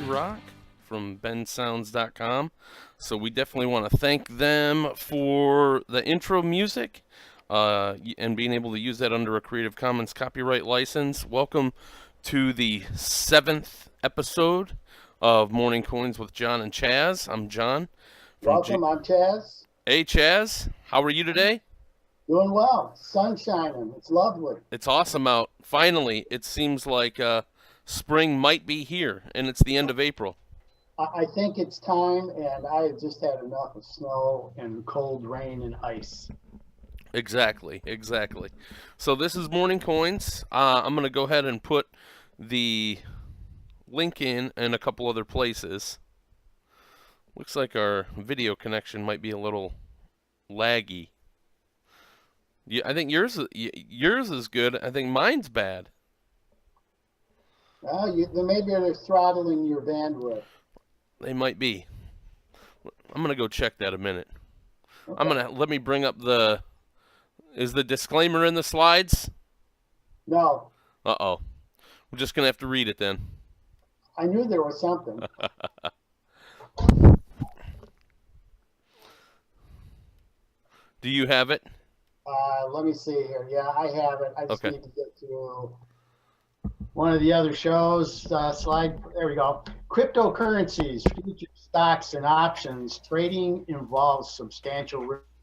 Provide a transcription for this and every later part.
Rock from bensounds.com. So we definitely want to thank them for the intro music and being able to use that under a Creative Commons copyright license. Welcome to the 7th episode of Morning Coins with John and Chaz. I'm John. Welcome, I'm Chaz. Hey, Chaz. How are you today? Doing well. Sun shining. It's lovely. It's awesome out. Finally, it seems like spring might be here, and it's the end of April. I think it's time, and I have just had enough of snow and cold rain and ice. Exactly. So this is Morning Coins. I'm going to go ahead and put the link in a couple other places. Looks like our video connection might be a little laggy. Yeah, I think yours is good. I think mine's bad. Maybe they're throttling your bandwidth. They might be. I'm gonna go check that a minute. Okay. Let me bring up is the disclaimer in the slides? No. Uh-oh. We're just gonna have to read it then. I knew there was something. Do you have it? Let me see here. Yeah, I have it. I just Okay. need to get to one of the other shows. Slide. There we go. Cryptocurrencies, futures, stocks, and options. Trading involves substantial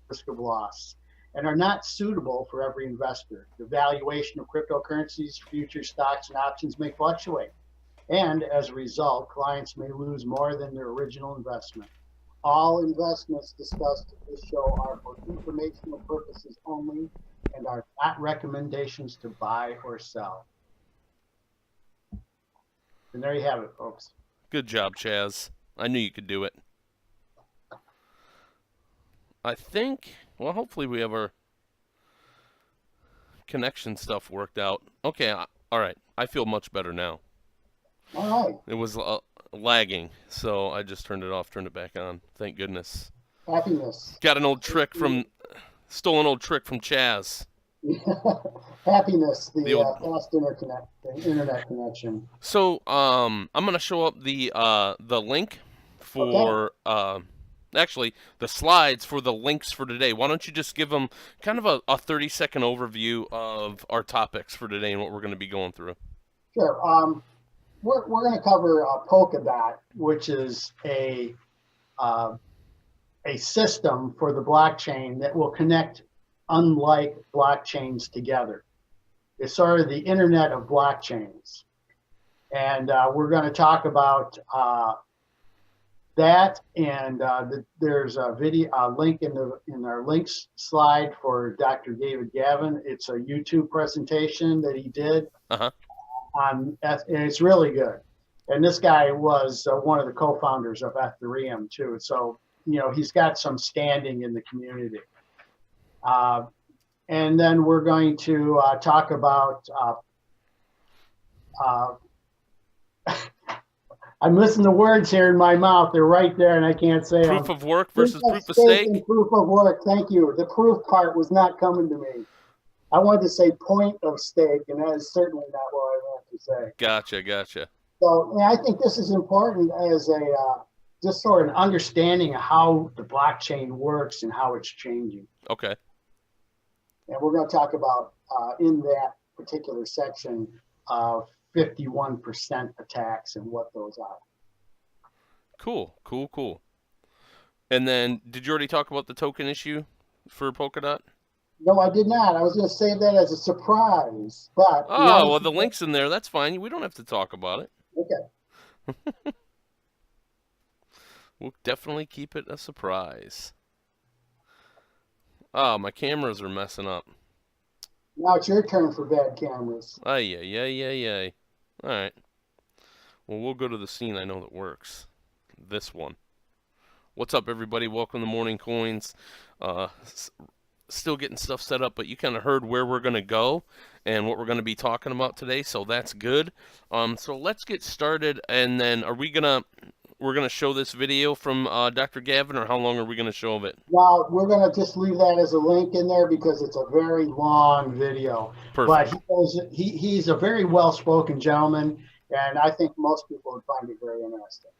risk of loss and are not suitable for every investor. The valuation of cryptocurrencies, futures, stocks, and options may fluctuate. And as a result, clients may lose more than their original investment. All investments discussed in this show are for informational purposes only and are not recommendations to buy or sell. And there you have it, folks. Good job, Chaz. I knew you could do it. I think, well, hopefully we have our connection stuff worked out. Okay, all right. I feel much better now. All right. It was lagging, so I just turned it off, turned it back on. Thank goodness. Happiness. Stole an old trick from Chaz. Happiness, the fast internet connection. So, I'm gonna show up the link for actually the slides for the links for today. Why don't you just give them kind of a 30-second overview of our topics for today and what we're going to be going through? Sure. We're going to cover Polka Dot, which is a system for the blockchain that will connect unlike blockchains together. It's sort of the internet of blockchains. And we're going to talk about that, and there's a link in our links slide for Dr. David Gavin. It's a YouTube presentation that he did. And it's really good. And this guy was one of the co-founders of Etherium too. So, he's got some standing in the community. And then we're going to talk about, I'm missing the words here in my mouth. They're right there and I can't say them. Proof of work versus proof of stake? And proof of work, thank you. The proof part was not coming to me. I wanted to say point of stake, and that is certainly not what I want to say. Gotcha. So I think this is important as a just sort of an understanding of how the blockchain works and how it's changing. Okay. And we're going to talk about in that particular section of 51% attacks and what those are. Cool. And then, did you already talk about the token issue for Polkadot? No, I did not. I was going to save that as a surprise, but the link's in there. That's fine. We don't have to talk about it. Okay. We'll definitely keep it a surprise. Oh, my cameras are messing up. Now it's your turn for bad cameras. Ay. All right. Well, we'll go to the scene I know that works. This one. What's up, everybody? Welcome to Morning Coins. Still getting stuff set up, but you kind of heard where we're going to go and what we're going to be talking about today, so that's good. So let's get started, and then we're going to show this video from Dr. Gavin, or how long are we going to show of it? Well, we're going to just leave that as a link in there because it's a very long video. Perfect. But he's a very well-spoken gentleman, And I think most people would find it very interesting.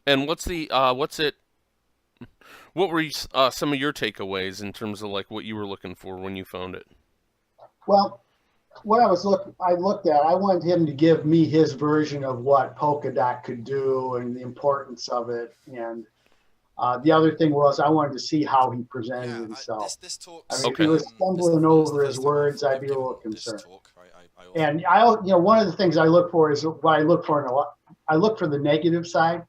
And what's the what were some of your takeaways in terms of like what you were looking for when you found it? Well, what I looked at, I wanted him to give me his version of what Polkadot could do and the importance of it. And the other thing was I wanted to see how he presented himself. This I talk's mean, if he was stumbling over his words, I'd be a little concerned. And one of the things I look for is what I look for in a lot. I look for the negative side.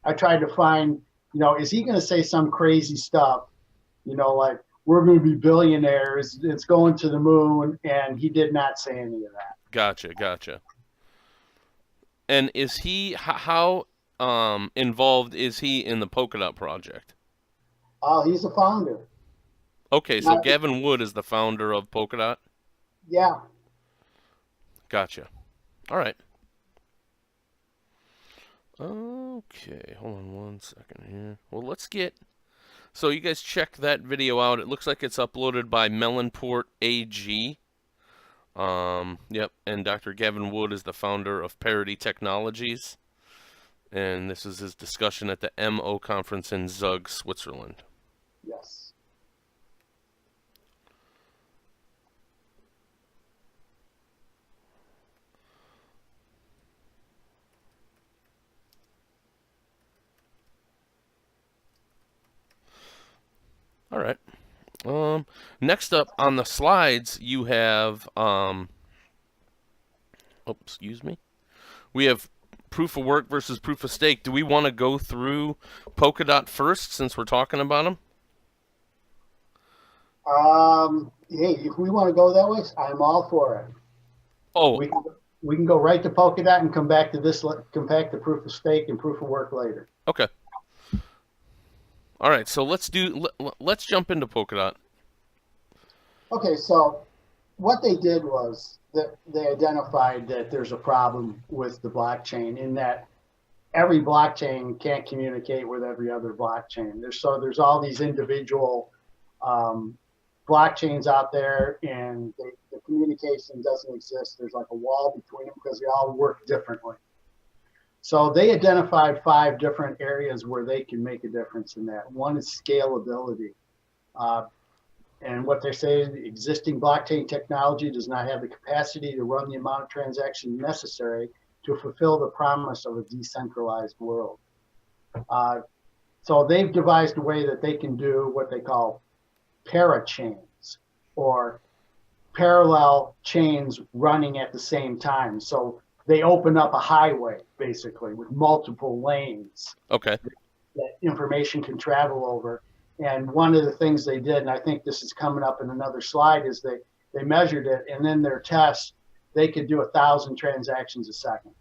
I tried to find, is he going to say some crazy stuff, like we're going to be billionaires, it's going to the moon, and he did not say any of that. Gotcha. And is he how involved is he in the Polkadot project? He's a founder. Okay, so Gavin Wood is the founder of Polkadot? Yeah. Gotcha. All right. Okay, hold on one second here. Well, let's get... So you guys check that video out. It looks like it's uploaded by Melonport AG. Yep, and Dr. Gavin Wood is the founder of Parity Technologies. And this is his discussion at the MO conference in Zug, Switzerland. Yes. All right. Next up on the slides, you have, excuse me. We have proof of work versus proof of stake. Do we want to go through Polkadot first since we're talking about them? Hey, if we want to go that way, I'm all for it. Oh, we can go right to Polkadot and come back to proof of stake and proof of work later. Okay. All right, so let's jump into Polkadot. Okay, so what they did was that they identified that there's a problem with the blockchain in that every blockchain can't communicate with every other blockchain. There's all these individual blockchains out there, and the communication doesn't exist. There's like a wall between them because they all work differently. So they identified 5 different areas where they can make a difference in that. One is scalability. And what they say is the existing blockchain technology does not have the capacity to run the amount of transactions necessary to fulfill the promise of a decentralized world. So they've devised a way that they can do what they call parachains, or parallel chains running at the same time. So they open up a highway, basically, with multiple lanes. Okay. That information can travel over. And one of the things they did, and I think this is coming up in another slide, is they measured it, and in their tests, they could do 1,000 transactions a second.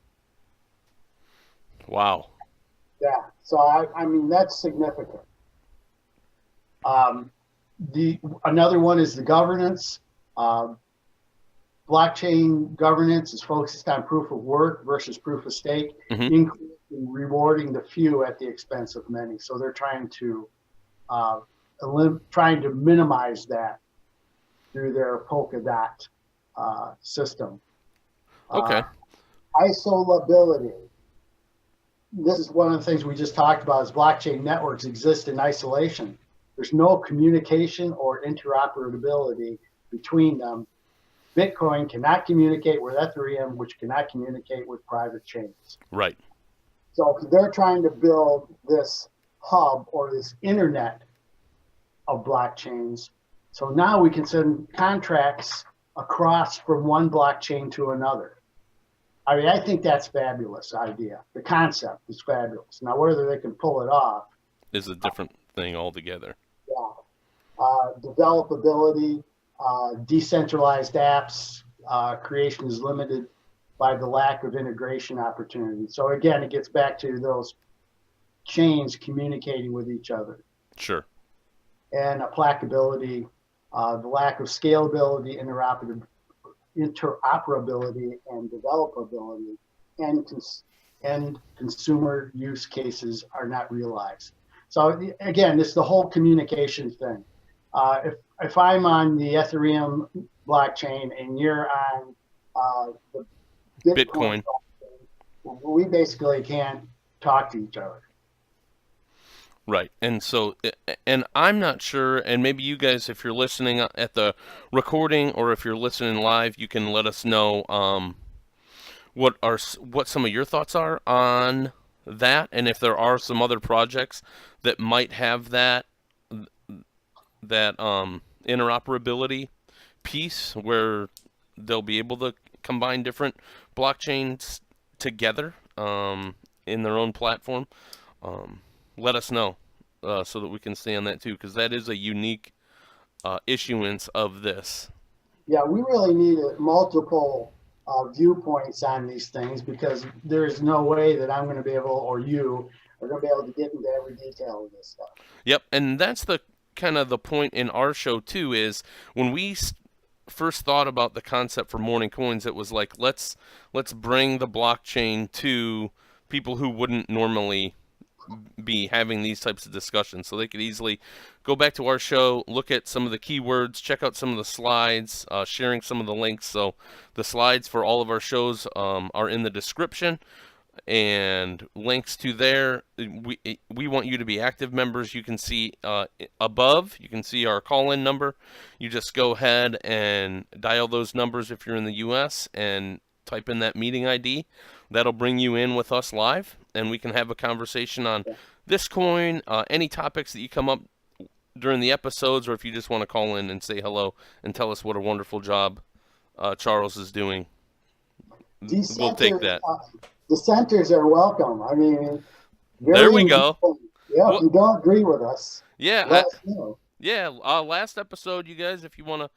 Wow. Yeah, so I mean, that's significant. Another one is the governance. Blockchain governance is focused on proof of work versus proof of stake, including rewarding the few at the expense of many. So they're trying to minimize that through their Polkadot system. Okay. Isolability. This is one of the things we just talked about, is blockchain networks exist in isolation. There's no communication or interoperability between them. Bitcoin cannot communicate with Etherium, which cannot communicate with private chains. Right. So they're trying to build this hub or this internet of blockchains. So now we can send contracts across from one blockchain to another. I mean, I think that's a fabulous idea. The concept is fabulous. Now, whether they can pull it off is a different thing altogether. Yeah. Developability. Decentralized apps creation is limited by the lack of integration opportunity. So again, it gets back to those chains communicating with each other. Sure. And applicability, the lack of scalability, interoperability, and developability, and consumer use cases are not realized. So again, it's the whole communication thing. If I'm on the Ethereum blockchain and you're on the Bitcoin blockchain, we basically can't talk to each other. Right. And so, and I'm not sure, and maybe you guys, if you're listening at the recording or if you're listening live, you can let us know what some of your thoughts are on that, and if there are some other projects that might have that interoperability piece where they'll be able to combine different blockchains together in their own platform. Let us know so that we can stay on that too, because that is a unique issuance of this. Yeah, we really need multiple viewpoints on these things, because there's no way that I'm going to be able, or you are going to be able to get into every detail of this stuff. Yep, and that's the kind of the point in our show too, is when we first thought about the concept for Morning Coins, it was like, let's bring the blockchain to people who wouldn't normally be having these types of discussions, so they could easily go back to our show, look at some of the keywords, check out some of the slides, sharing some of the links. So the slides for all of our shows are in the description, and links to there. We want you to be active members. You can see above, you can see our call-in number. You just go ahead and dial those numbers if you're in the US and type in that meeting ID. That'll bring you in with us live, and we can have a conversation on this coin, any topics that you come up during the episodes, or if you just want to call in and say hello and tell us what a wonderful job Charles is doing. We'll take that. Dissenters are welcome. I mean, there we go. Yeah, if you don't agree with us, yeah, let us know. Yeah, last episode, you guys, if you want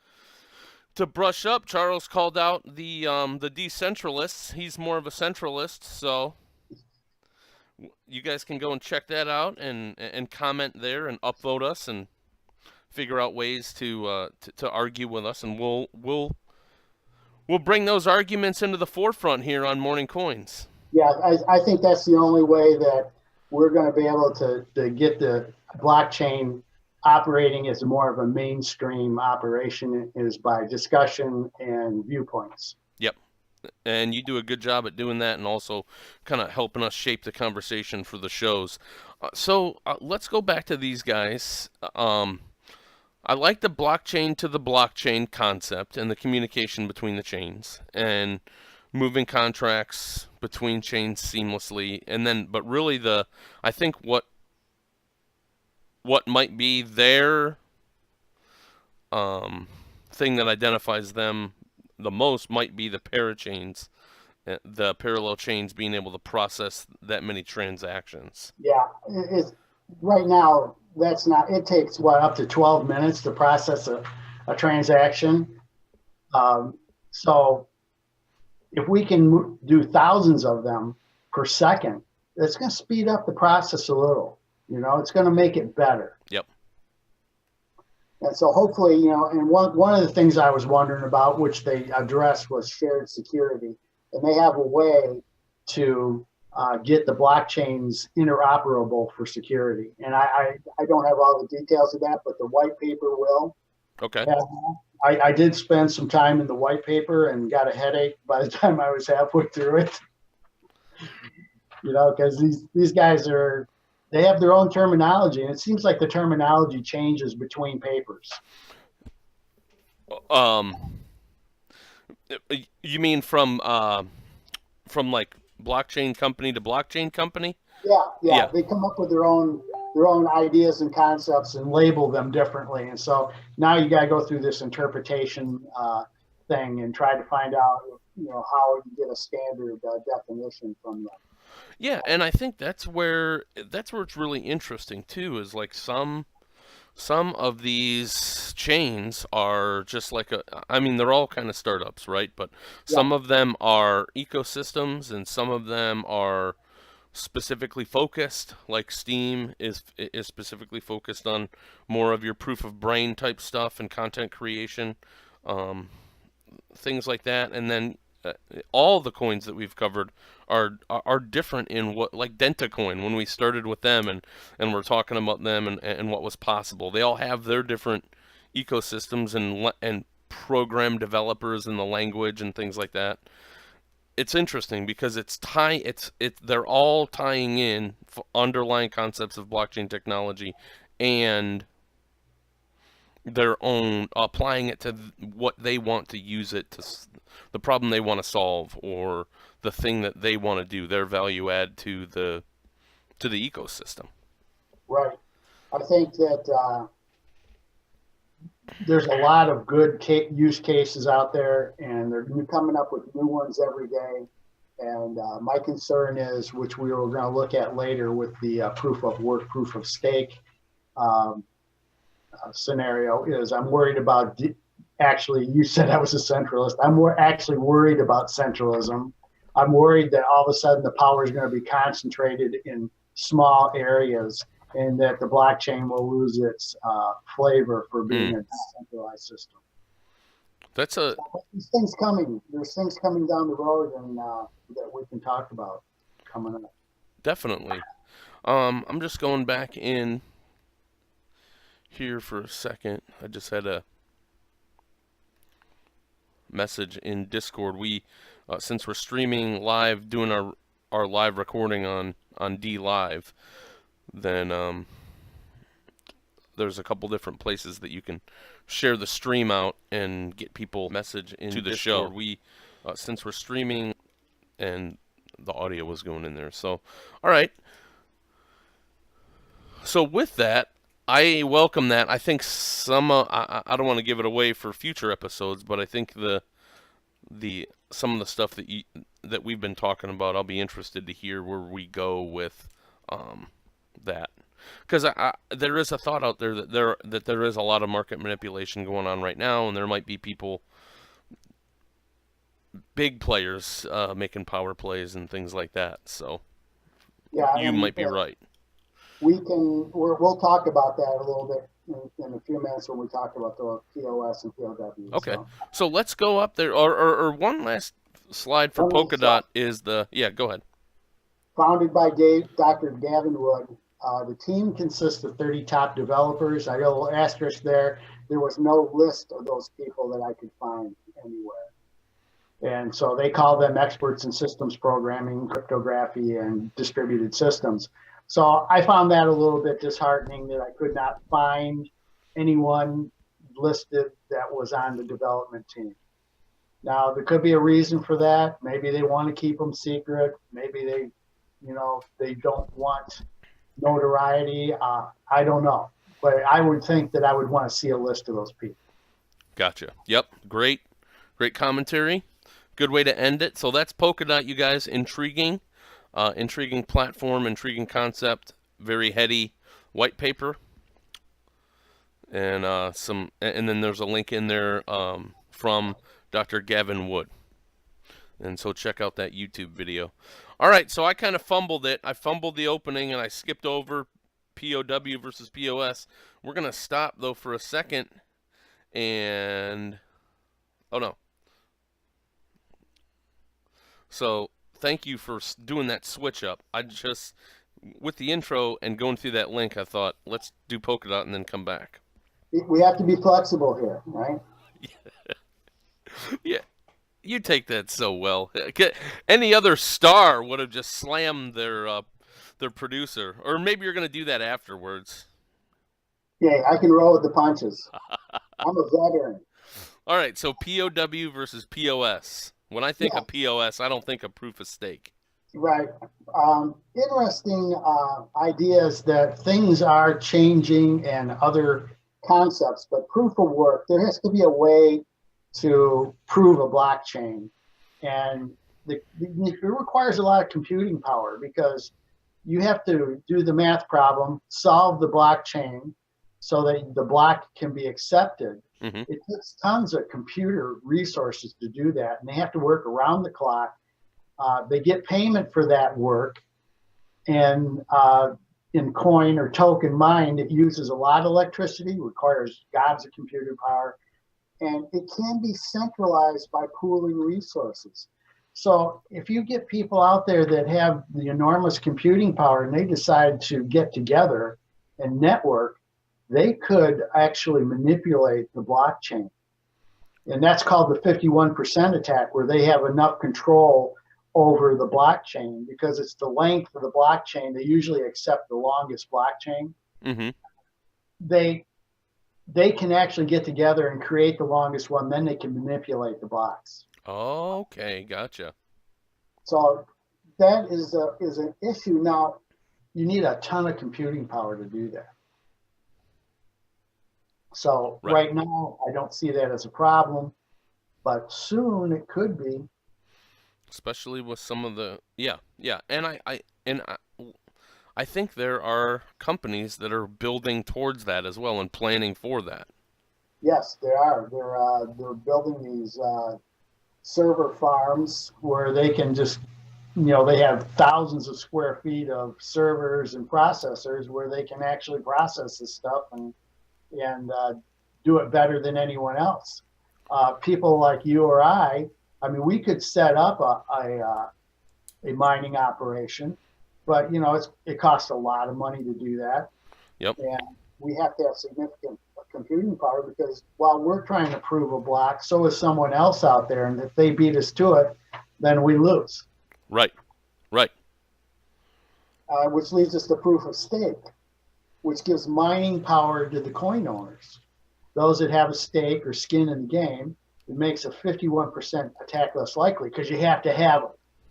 to brush up, Charles called out the decentralists. He's more of a centralist, so you guys can go and check that out and comment there and upvote us and figure out ways to argue with us, and we'll bring those arguments into the forefront here on Morning Coins. Yeah, I think that's the only way that we're going to be able to get the blockchain operating as more of a mainstream operation, is by discussion and viewpoints. Yep. And you do a good job at doing that, and also kind of helping us shape the conversation for the shows. So let's go back to these guys. I like the blockchain to the blockchain concept and the communication between the chains and moving contracts between chains seamlessly. And then, but really I think what might be their thing that identifies them the most might be the parachains, the parallel chains being able to process that many transactions. Yeah, right now that's not. It takes up to 12 minutes to process a transaction. So if we can do thousands of them per second, it's going to speed up the process a little. It's going to make it better. Yep. And so hopefully, and one of the things I was wondering about, which they addressed, was shared security. And they have a way to get the blockchains interoperable for security. And I don't have all the details of that, but the white paper will. Okay. I did spend some time in the white paper and got a headache by the time I was halfway through it. Because these guys they have their own terminology, and it seems like the terminology changes between papers. You mean from like blockchain company to blockchain company? Yeah. They come up with their own ideas and concepts and label them differently, and so now you got to go through this interpretation thing and try to find out how you get a standard definition from them. Yeah, and I think that's where it's really interesting too, is like some of these chains are just like they're all kind of startups, right? But some of them are ecosystems, and some of them are specifically focused, like STEEM is specifically focused on more of your proof of brain type stuff and content creation, things like that. And then all the coins that we've covered are different in what, like DentaCoin, when we started with them and we're talking about them and what was possible. They all have their different ecosystems and program developers and the language and things like that. it's interesting because they're all tying in underlying concepts of blockchain technology and their own, applying it to what they want to use it to, the problem they want to solve, or the thing that they want to do, their value add to the ecosystem. Right. I think that there's a lot of good use cases out there, and they're coming up with new ones every day. And my concern is, which we were going to look at later with the proof of work, proof of stake scenario, is I'm worried about, actually, you said I was a centralist. I'm actually worried about centralism. I'm worried that all of a sudden the power is going to be concentrated in small areas, and that the blockchain will lose its flavor for being a decentralized system. There's things coming. There's things coming down the road, and that we can talk about coming up. Definitely. I'm just going back in here for a second. I just had a message in Discord. We, since we're streaming live, doing our live recording on DLive, then there's a couple different places that you can share the stream out and get people message into the show. We, since we're streaming, and the audio was going in there. So, all right. So with that, I welcome that. I think some, I don't want to give it away for future episodes, but I think some of the stuff that we've been talking about, I'll be interested to hear where we go with that. Because there is a thought out there that there is a lot of market manipulation going on right now, and there might be people, big players, making power plays and things like that. So yeah, you might be right. We'll talk about that a little bit in a few minutes when we talk about the POS and POW. Okay, so let's go up there, or one last slide for Polkadot is go ahead. Founded by Dr. Gavin Wood. The team consists of 30 top developers. I got a little asterisk there. There was no list of those people that I could find anywhere. And so they call them experts in systems programming, cryptography, and distributed systems. So I found that a little bit disheartening that I could not find anyone listed that was on the development team. Now, there could be a reason for that. Maybe they want to keep them secret. Maybe they don't want notoriety. I don't know. But I would think that I would want to see a list of those people. Gotcha. Yep. Great commentary. Good way to end it. So that's Polkadot, you guys. Intriguing platform, intriguing concept, very heady white paper, and then there's a link in there from Dr. Gavin Wood, and so check out that YouTube video. All right, so I kind of fumbled it. I fumbled the opening and I skipped over POW versus POS. We're gonna stop though for a second, and so thank you for doing that switch up. I just, with the intro and going through that link, I thought, let's do Polkadot and then come back. We have to be flexible here, right? Yeah. You take that so well. Any other star would have just slammed their producer. Or maybe you're going to do that afterwards. Yeah, I can roll with the punches. I'm a veteran. All right, so POW versus POS. When I think of POS, I don't think of proof of stake. Right. Interesting ideas that things are changing and other concepts, but proof of work, there has to be a way to prove a blockchain. And it requires a lot of computing power because you have to do the math problem, solve the blockchain so that the block can be accepted. Mm-hmm. It takes tons of computer resources to do that, and they have to work around the clock. They get payment for that work, and in coin or token mined, it uses a lot of electricity, requires gobs of computer power, and it can be centralized by pooling resources. So if you get people out there that have the enormous computing power and they decide to get together and network, they could actually manipulate the blockchain. And that's called the 51% attack, where they have enough control over the blockchain because it's the length of the blockchain. They usually accept the longest blockchain. Mm-hmm. They can actually get together and create the longest one. Then they can manipulate the blocks. Okay, gotcha. So that is an issue. Now, you need a ton of computing power to do that. So right now, I don't see that as a problem, but soon it could be. Especially with some of the and I think there are companies that are building towards that as well and planning for that. Yes, there are. They're building these server farms where they can just, they have thousands of square feet of servers and processors where they can actually process this stuff and do it better than anyone else. People like you or I mean, we could set up a mining operation, but it costs a lot of money to do that. Yep. And we have to have significant computing power because while we're trying to prove a block, so is someone else out there, and if they beat us to it, then we lose. Right. Which leads us to proof of stake, which gives mining power to the coin owners. Those that have a stake or skin in the game, it makes a 51% attack less likely because you have to have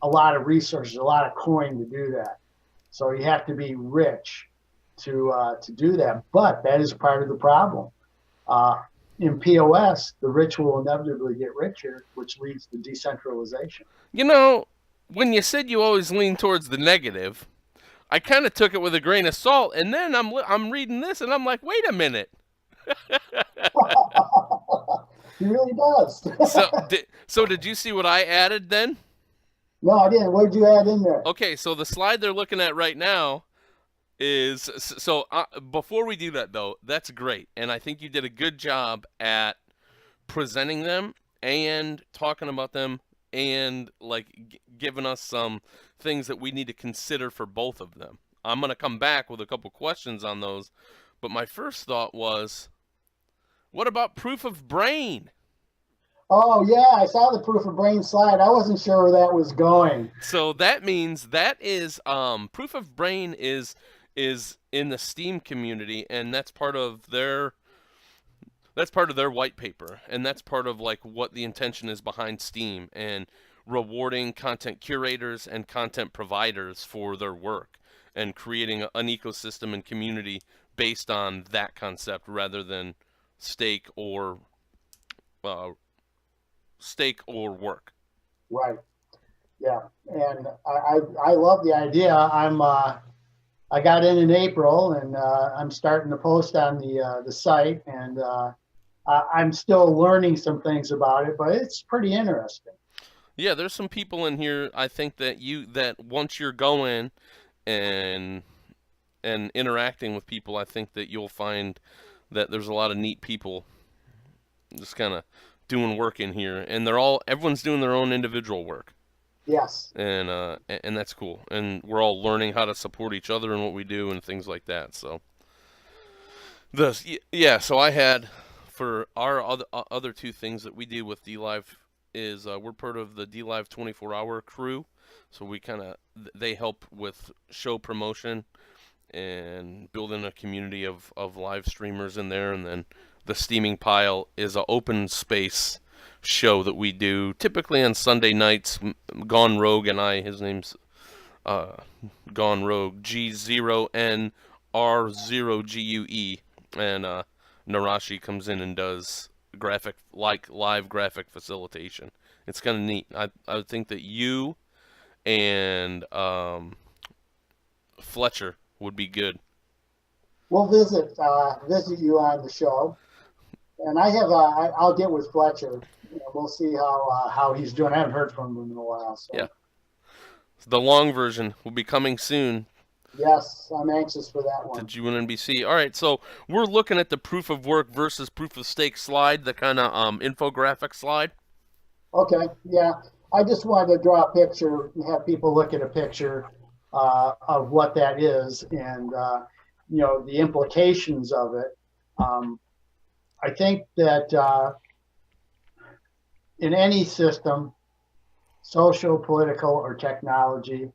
a lot of resources, a lot of coin to do that. So you have to be rich to do that. But that is part of the problem. In POS, the rich will inevitably get richer, which leads to decentralization. When you said you always lean towards the negative, I kind of took it with a grain of salt, and then I'm reading this, and I'm like, wait a minute. He really does. So did you see what I added then? No, I didn't. What did you add in there? Okay, so the slide they're looking at right now is before we do that though, that's great, and I think you did a good job at presenting them and talking about them and giving us some things that we need to consider for both of them. I'm gonna come back with a couple questions on those, but my first thought was, what about proof of brain? Oh yeah, I saw the proof of brain slide. I wasn't sure where that was going. So that means that is proof of brain is in the STEEM community, and that's part of their white paper, and that's part of what the intention is behind STEEM and rewarding content curators and content providers for their work and creating an ecosystem and community based on that concept rather than stake or work. Right. Yeah, and I love the idea. I got in April, and I'm starting to post on the site, and I'm still learning some things about it, but it's pretty interesting. Yeah, there's some people in here. I think that once you're going and interacting with people, I think that you'll find that there's a lot of neat people just kind of doing work in here, and everyone's doing their own individual work. Yes. And that's cool. And we're all learning how to support each other in what we do and things like that. So so I had for our other two things that we do with DLive is we're part of the DLive 24-hour crew. So they help with show promotion and building a community of live streamers in there, and then the Steaming Pile is an open space show that we do typically on Sunday nights. Gone Rogue and I, his name's Gone Rogue, G0NR0GUE, and Narashi comes in and does live graphic facilitation. It's kind of neat. I would think that you and Fletcher would be good. We'll visit you on the show, and I'll get with Fletcher. We'll see how he's doing. I haven't heard from him in a while. So. Yeah. The long version will be coming soon. Yes, I'm anxious for that one. To GNBC. All right, so we're looking at the proof of work versus proof of stake slide, the kind of infographic slide. Okay, yeah. I just wanted to draw a picture and have people look at a picture of what that is and, the implications of it. I think that in any system, social, political, or technology,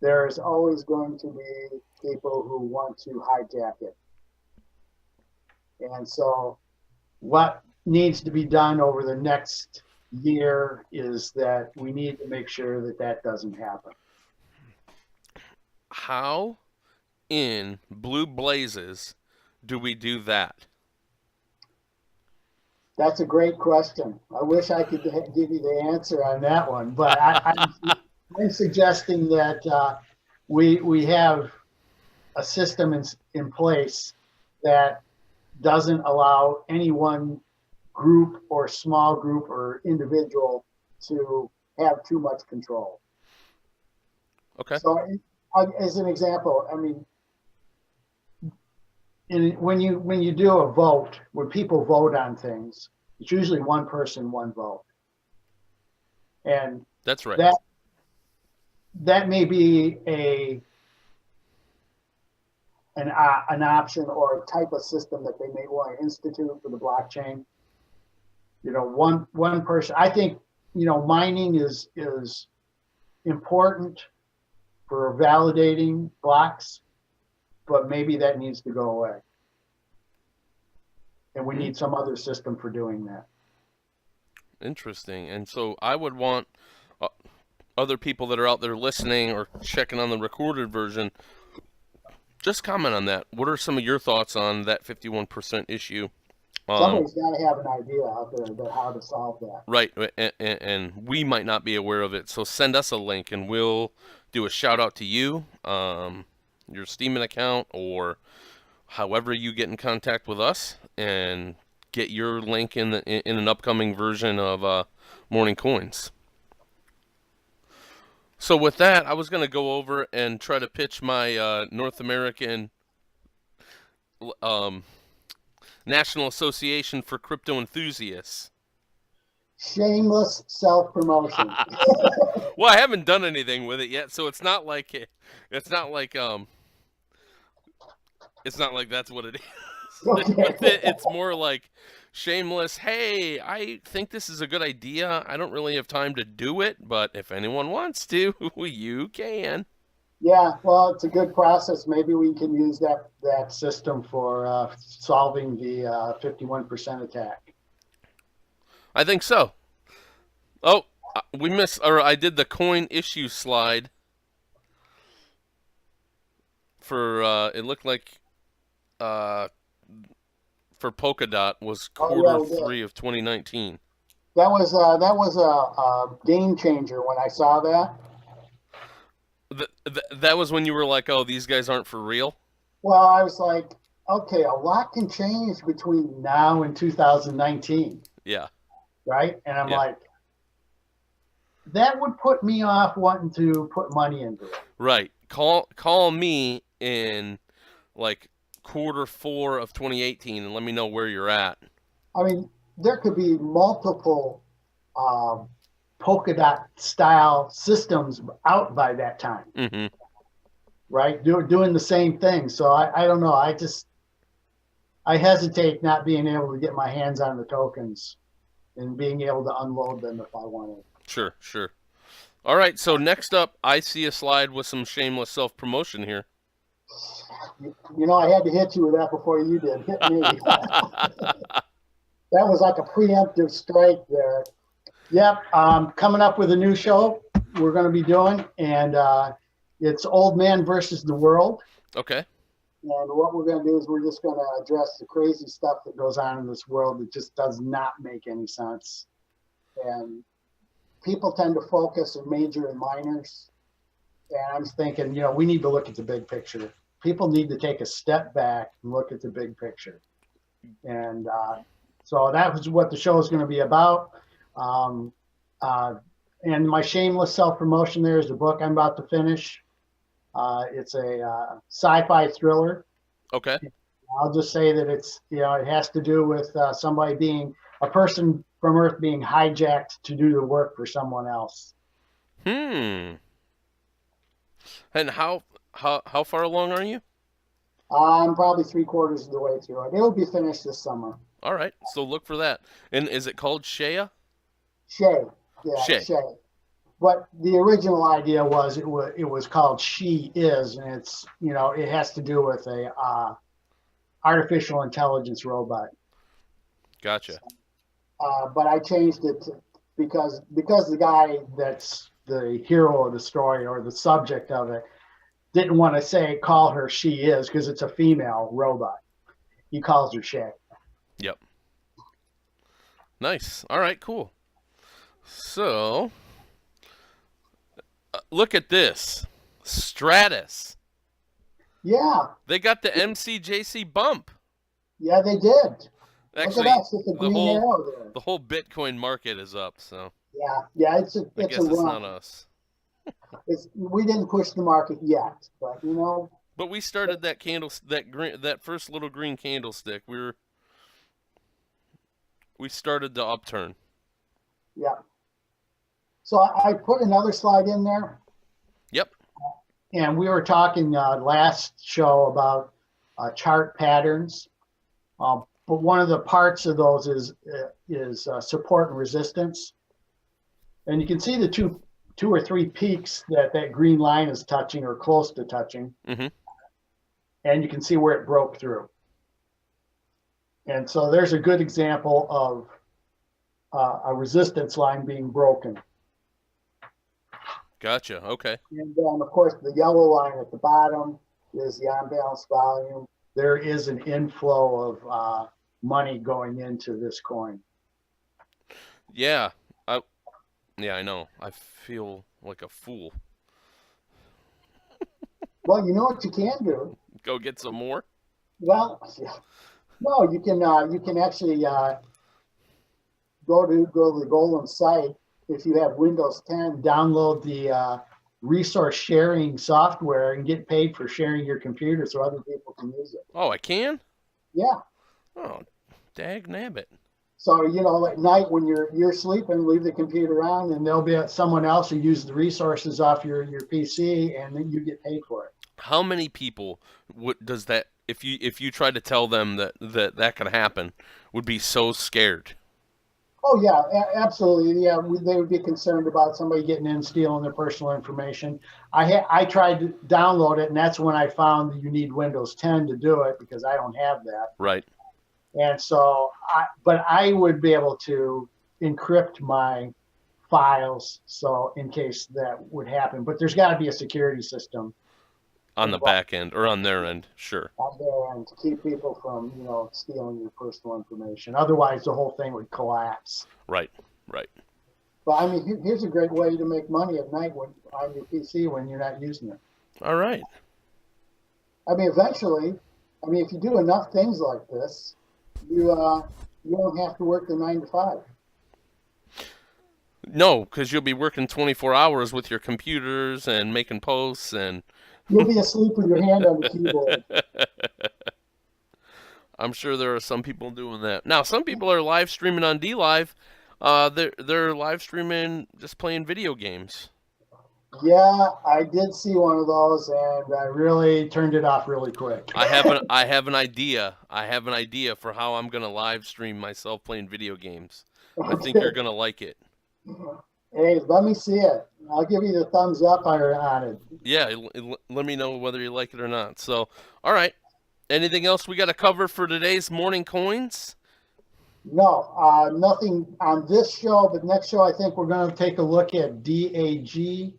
there's always going to be people who want to hijack it. And so what needs to be done over the next year is that we need to make sure that that doesn't happen. How in blue blazes do we do that? That's a great question. I wish I could give you the answer on that one, but I'm suggesting that we have a system in place that doesn't allow any one group or small group or individual to have too much control. Okay. So, as an example, I mean, when you do a vote, when people vote on things, it's usually one person, one vote, and that's right. That may be an option or a type of system that they may want to institute for the blockchain. You know, one person. I think, you know, mining is important for validating blocks, but maybe that needs to go away. And we need some other system for doing that. Interesting. And so I would want other people that are out there listening or checking on the recorded version, just comment on that. What are some of your thoughts on that 51% issue? Somebody's got to have an idea out there about how to solve that. Right, and we might not be aware of it. So send us a link, and we'll do a shout out to you, your Steeming account, or however you get in contact with us, and get your link in an upcoming version of Morning Coins. So with that, I was going to go over and try to pitch my North American National Association for Crypto Enthusiasts. Shameless self-promotion. Well, I haven't done anything with it yet, so it's not like that's what it is. Okay. It's more like shameless. Hey, I think this is a good idea. I don't really have time to do it, but if anyone wants to, you can. Yeah, well, it's a good process. Maybe we can use that system for solving the 51% attack. I think so. Oh, I did the coin issue slide for, it looked like, for Polkadot was Q3 of 2019. That was a game changer when I saw that. That was when you were like, oh, these guys aren't for real? Well, I was like, okay, a lot can change between now and 2019. Yeah. Right? And I'm like, that would put me off wanting to put money into it. Right. Call me in like Q4 of 2018 and let me know where you're at. I mean, there could be multiple Polkadot style systems out by that time. Mm-hmm. Right? Doing the same thing. So I don't know. I hesitate not being able to get my hands on the tokens and being able to unload them if I wanted. Sure. All right, so next up, I see a slide with some shameless self-promotion here. You know, I had to hit you with that before you did. Hit me. That was like a preemptive strike there. Yep, coming up with a new show we're going to be doing, and it's Old Man versus the World. Okay. And what we're going to do is we're just going to address the crazy stuff that goes on in this world that just does not make any sense. And people tend to focus and major in minors. And I'm thinking, you know, we need to look at the big picture. People need to take a step back and look at the big picture. And so that was what the show is going to be about. And my shameless self-promotion there is the book I'm about to finish. It's a sci-fi thriller. Okay. I'll just say that it's, you know, it has to do with a person from Earth being hijacked to do the work for someone else. And how far along are you? I'm probably 3/4 of the way through it. It'll be finished this summer. All right, so look for that. And is it called Shea? Shay. Yeah, Shay. Shay. but the original idea was it was called She Is, and it's, it has to do with a artificial intelligence robot. Gotcha. But I changed it because the guy that's the hero of the story or the subject of it didn't want to call her She Is because it's a female robot. He calls her Shay. Yep. Nice. All right, cool. So, look at this. Stratus. Yeah. They got the MCJC bump. Yeah, they did. Actually, look at that, it's a green arrow there. The whole Bitcoin market is up, so. Yeah, it's a I guess a it's run. not us. We didn't push the market yet, but But we started that that first little green candlestick. We started the upturn. Yeah. So I put another slide in there. Yep. And we were talking last show about chart patterns. But one of the parts of those is support and resistance. And you can see the two or three peaks that green line is touching or close to touching. Mm-hmm. And you can see where it broke through. And so there's a good example of a resistance line being broken. Gotcha. Okay. And then, of course, the yellow line at the bottom is the on-balance volume. There is an inflow of money going into this coin. Yeah. I know. I feel like a fool. Well, you know what you can do? Go get some more? Well, no, you can actually go to the Golem site. If you have Windows 10, download the resource sharing software and get paid for sharing your computer so other people can use it. Oh, I can? Yeah. Oh, dag nabbit. So, at night when you're sleeping, leave the computer on, and there'll be someone else who uses the resources off your PC, and then you get paid for it. How many people does that, if you try to tell them that can happen, would be so scared? Oh, yeah, absolutely. Yeah, they would be concerned about somebody getting in, stealing their personal information. I tried to download it, and that's when I found that you need Windows 10 to do it because I don't have that. Right. And so, but I would be able to encrypt my files, so in case that would happen. But there's got to be a security system on the back end or on their end, sure. On their end to keep people from, stealing your personal information. Otherwise, the whole thing would collapse. Right. But I mean, here's a great way to make money at night on your PC when you're not using it. All right. I mean, eventually, if you do enough things like this, you don't have to work the 9 to 5. No, because you'll be working 24 hours with your computers and making posts and. You'll be asleep with your hand on the keyboard. I'm sure there are some people doing that. Now, some people are live streaming on DLive. They're live streaming just playing video games. Yeah, I did see one of those, and I really turned it off really quick. I have an idea. I have an idea for how I'm gonna live stream myself playing video games. Okay. I think you're gonna like it. Hey, let me see it. I'll give you the thumbs up on it. Yeah, let me know whether you like it or not. So, all right. Anything else we got to cover for today's morning coins? No, nothing on this show. But next show, I think we're going to take a look at DAG,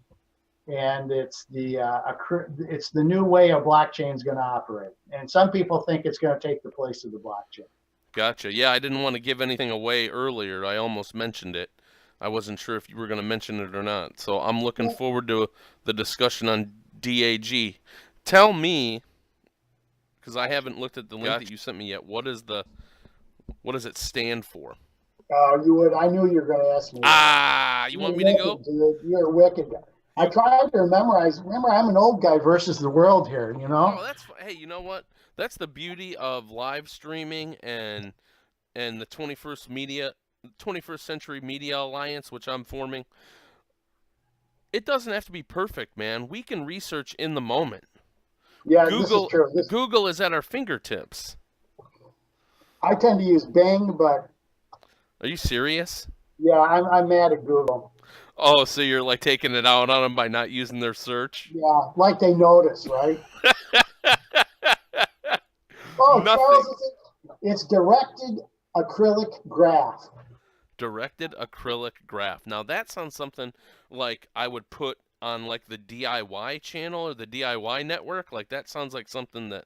and it's the new way a blockchain is going to operate. And some people think it's going to take the place of the blockchain. Gotcha. Yeah, I didn't want to give anything away earlier. I almost mentioned it. I wasn't sure if you were going to mention it or not. So I'm looking forward to the discussion on DAG. Tell me, because I haven't looked at the link that you sent me yet, what does it stand for? You would. I knew you were going to ask me. You want me to go? Dude. You're a wicked guy. I tried to memorize. Remember, I'm an old guy versus the world here, Oh, hey, you know what? That's the beauty of live streaming and the 21st Century Media Alliance, which I'm forming. It doesn't have to be perfect, man. We can research in the moment. Yeah, this is true. Google is at our fingertips. I tend to use Bing, but... Are you serious? Yeah, I'm mad at Google. Oh, so you're like taking it out on them by not using their search? Yeah, like they notice, right? Oh, Nothing. Charles, it's directed acrylic graph. Directed acrylic graph. Now that sounds something like I would put on like the DIY channel or the DIY network. Like that sounds like something that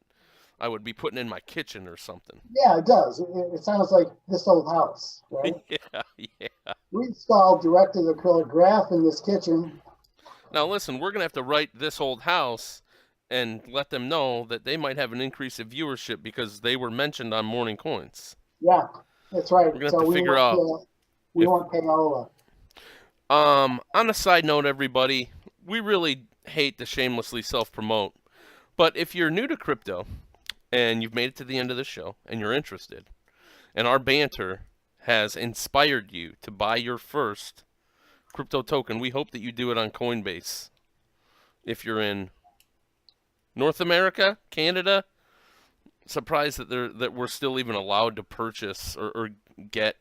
I would be putting in my kitchen or something. Yeah, it does. It sounds like this old house, right? Yeah, yeah. We installed directed acrylic graph in this kitchen. Now listen, we're gonna have to write this old house and let them know that they might have an increase of viewership because they were mentioned on Morning Coins. Yeah, that's right. We're gonna have So to figure out we if want payola. on a side note, everybody, we really hate to shamelessly self-promote, but if you're new to crypto and you've made it to the end of the show and you're interested, and our banter has inspired you to buy your first crypto token, we hope that you do it on Coinbase. If you're in North America, Canada, surprised that we're still even allowed to purchase or get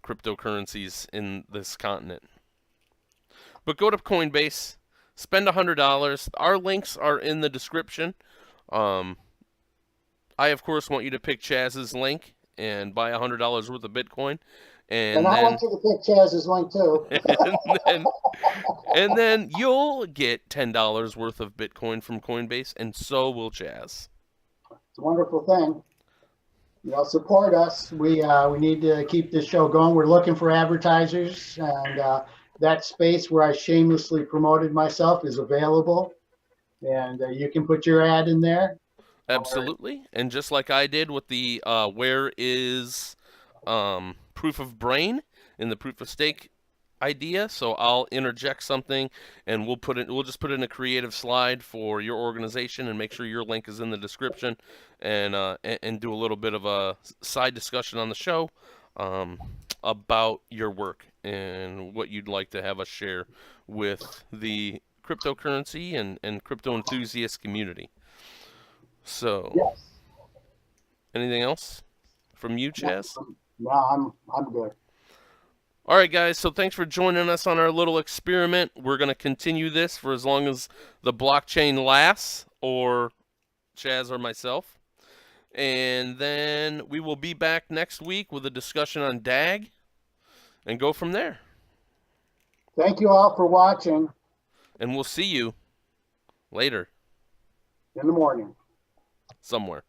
cryptocurrencies in this continent. But go to Coinbase, spend $100. Our links are in the description. I, of course, want you to pick Chaz's link and buy $100 worth of Bitcoin. And I want you to pick Chaz's link too. and then you'll get $10 worth of Bitcoin from Coinbase, and so will Chaz. It's a wonderful thing. Support us. We need to keep this show going. We're looking for advertisers, and that space where I shamelessly promoted myself is available, and you can put your ad in there. Absolutely. And just like I did with the where is proof of brain in the proof of stake idea, so I'll interject something and we'll just put in a creative slide for your organization and make sure your link is in the description, and do a little bit of a side discussion on the show about your work and what you'd like to have us share with the cryptocurrency and crypto enthusiast community. So, yes. Anything else from you, Chaz? No, I'm good. All right, guys. So thanks for joining us on our little experiment. We're going to continue this for as long as the blockchain lasts, or Chaz or myself. And then we will be back next week with a discussion on DAG and go from there. Thank you all for watching. And we'll see you later. In the morning. Somewhere.